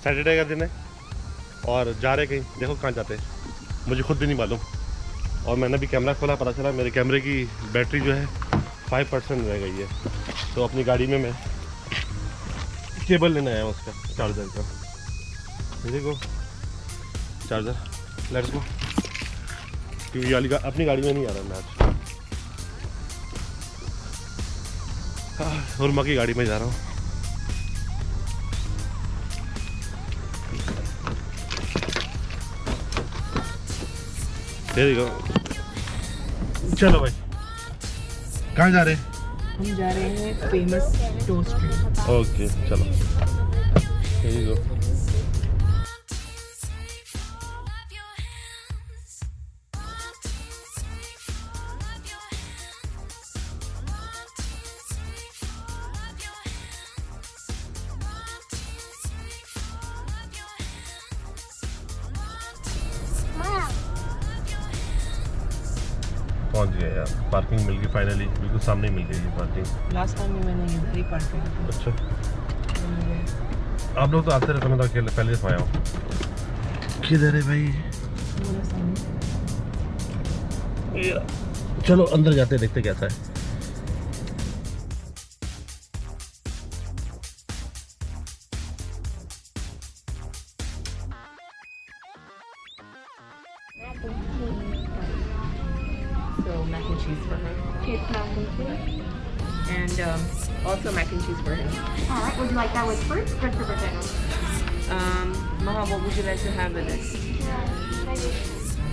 Saturday का दिन है और जा रहे कहीं, देखो कहाँ जाते हैं मुझे खुद भी नहीं मालूम। और मैंने भी कैमरा खोला, पता चला मेरे कैमरे की बैटरी जो है 5% रह गई है। तो अपनी गाड़ी में मैं केबल लेने आया हूँ उसका, चार्जर का। देखो चार्जर, लेट्स गो। क्योंकि वाली अपनी गाड़ी में नहीं आ रहा मैं आज, और माँ की गाड़ी में जा रहा हूँ। देखो चलो भाई, कहाँ जा रहे हैं? हम जा रहे हैं फेमस टोस्ट। ओके चलो, यही गो। पहुंच गए यार, पार्किंग मिल गई फाइनली, बिल्कुल सामने ही मिल गई ये पार्किंग। लास्ट टाइम भी मैंने इधर ही पार्क किया था। अच्छा, आप लोग तो आते रहते, मैं तो अकेले पहले से आया हूँ। किधर है भाई? चलो अंदर जाते देखते कैसा है। So mac and cheese for her. It's mac and cheese. And also mac and cheese for him. All right. Would you like that with fruit or just the potatoes? Maha, what would you like to have with it?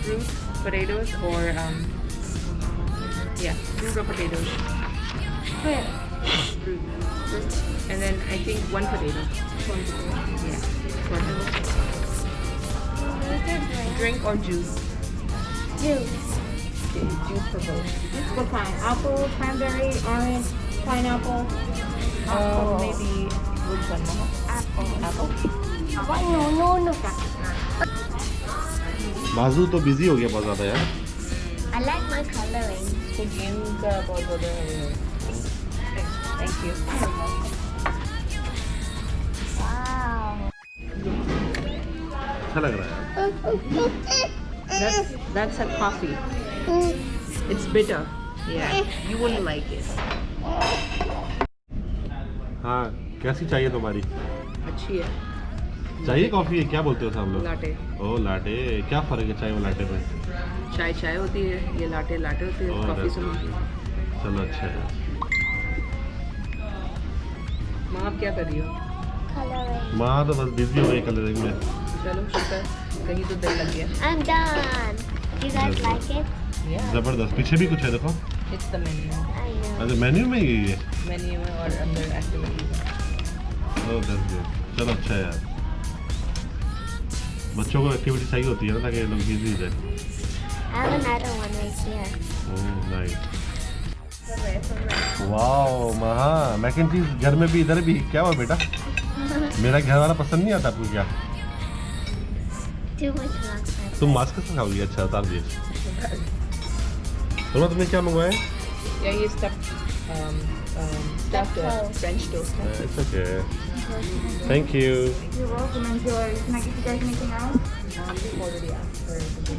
Fruit, potatoes, or yeah, fruit or potatoes? Fruit. Fruit. And then I think one potato. Yeah. For him. Drink or juice? Juice. Okay, juice for both. What kind? Apple, cranberry, orange, pineapple. Maybe which one, Maha? Apple. Apple? No. बाजू तो busy हो गया बहुत ज़्यादा यार। I like my coloring. इसको game का बहुत ज़्यादा थैंक यू। Wow. अच्छा लग रहा है यार। That's a coffee. It's bitter. Yeah, you wouldn't like it. हाँ, कैसी चाहिए तुम्हारी? अच्छी है। चाहिए कॉफ़ी है, क्या बोलते हो सब लोग? लाटे। ओ लाटे, क्या फ़र्क है चाय और लाटे में? चाय होती है, ये लाटे होती है, Oh, कॉफ़ी that's से मिलती है। चलो अच्छा है। माँ आप क्या कर रही हो? Coloring. माँ तो बस बिजी हो गई कलरिंग में। चलो शुक्र, कहीं तो दिल लग गया। I'm done. You guys like it? Yeah, ज़बरदस्त, पीछे भी कुछ है देखो। it's the menu. I know. अच्छा मेन्यू में ही है। Menu में और अंदर एक्टिविटीज। ओह दैट्स गुड, चलो अच्छा है यार। बच्चों को एक्टिविटी चाहिए होती है ना, ताकि लोग बिजी हो जाए। I have another one right here. Oh nice. Wow महा, मैक एंड चीज घर में भी इधर भी, क्या हुआ बेटा? मेरा घर वाला पसंद नहीं आता आपको क्या? Too much max. तुम मास्क से खाओगी? अच्छा उतार दिए। तुमने क्या मंगवाया? या ये stuffed French toast है। It's okay, thank you. You're welcome. Enjoy. Can I get you guys anything else? We already asked for the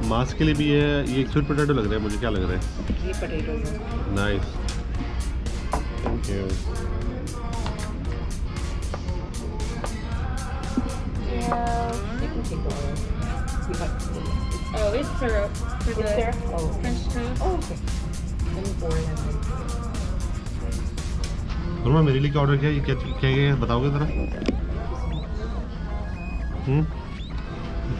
mask के लिए भी है, ये स्वीट पोटैटो लग रहा है मुझे, क्या लग रहा है? ये potatoes है। Nice, thank you. You can take all of it. Oh, it's syrup for Is there? Oh, French toast. oh, okay. Let me pour it in. और मैं मेरे लिए क्या ऑर्डर किया, ये क्या क्या है बताओगे ज़रा?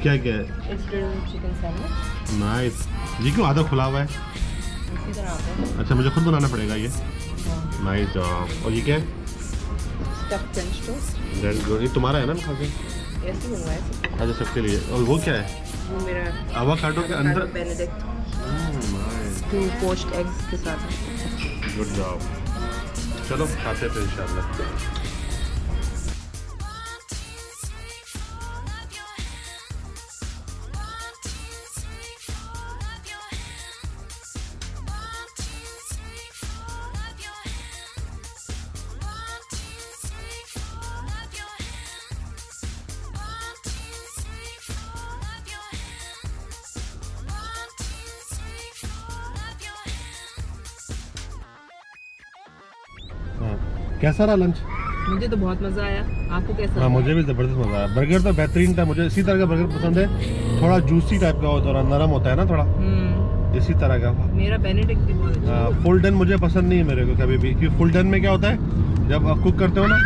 क्या क्या है? It's grilled chicken sandwich. Nice, ये क्यों आधा खुला हुआ है? इसी तरह आता है। अच्छा मुझे खुद बनाना पड़ेगा ये। Nice job. और ये क्या है? Stuffed French toast. That's good, ये तुम्हारा है ना खा के? ऐसे बनवाया है। अच्छा सबके लिए। और वो क्या है? वो मेरा एवोकाडो के अंदर। Benedict नाइस, 2 poached eggs के साथ। Good job. चलो खाते हैं इंशाल्लाह। कैसा रहा लंच? मुझे तो बहुत मज़ा आया, आपको कैसा हाँ, मुझे भी ज़बरदस्त मज़ा आया। बर्गर तो बेहतरीन था, मुझे इसी तरह का बर्गर पसंद है, थोड़ा जूसी टाइप का होता है, थोड़ा नरम होता है ना थोड़ा, इसी तरह का। मेरा बेनेडिक्ट भी बहुत अच्छा फुल डन मुझे पसंद नहीं है मेरे को कभी भी, क्योंकि फुल डन में क्या होता है जब आप कुक करते हो ना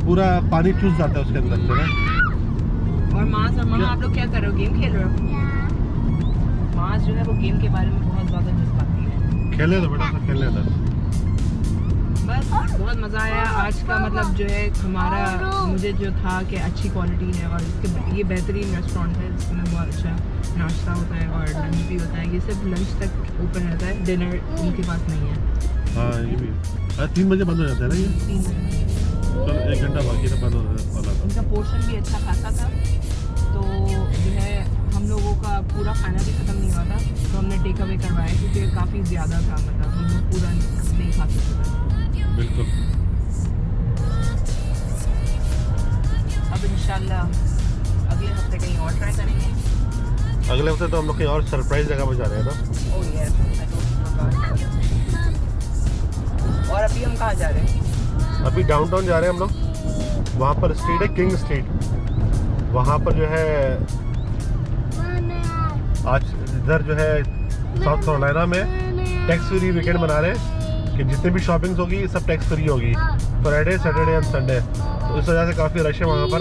पूरा पानी चूस जाता है उसके अंदर से ना। और मास और मामा, आप लोग क्या कर रहे हो, गेम खेल रहे हो? मास जो है वो गेम के बारे में बहुत ज़्यादा जज्बाती है। खेले तो बेटा, सब खेलने था। बस बहुत मज़ा आया आज का, मतलब जो है हमारा, मुझे जो था कि अच्छी क्वालिटी है और इसके ये बेहतरीन रेस्टोरेंट है जिसमें बहुत अच्छा नाश्ता होता है और लंच भी होता है। ये सिर्फ लंच तक ओपन रहता है, डिनर इनके पास नहीं है। हाँ ये भी 3 बजे बंद हो जाता है ना ये। 3 बजे चलो 1 घंटा बाकी था बंद होने वाला था। इनका पोर्शन भी अच्छा खासा था, तो जो है हम लोगों का पूरा खाना भी ख़त्म नहीं हुआ था, तो हमने टेक अवे करवाया क्योंकि काफ़ी ज़्यादा था, मतलब हम लोग पूरा नहीं खा सकते थे। बिल्कुल। अब इंशाल्लाह अगले हफ्ते कहीं और ट्राई करेंगे। अगले हफ्ते तो हम लोग कहीं और सरप्राइज जगह पर जा रहे हैं ना। Oh yes, I don't know. और अभी हम कहाँ जा रहे हैं? अभी डाउनटाउन जा रहे हैं हम लोग, वहाँ पर स्ट्रीट है किंग स्ट्रीट, वहाँ पर जो है आज इधर जो है साउथ कैरोलिना में टैक्स फ्री वीकेंड मना रहे हैं कि जितने भी शॉपिंग्स होगी सब टैक्स फ्री होगी, फ्राइडे सैटरडे एंड संडे। तो इस वजह से काफ़ी रश है वहाँ पर,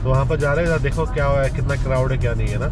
तो वहाँ पर जा रहे हैं, देखो क्या हुआ है, कितना क्राउड है क्या नहीं है ना।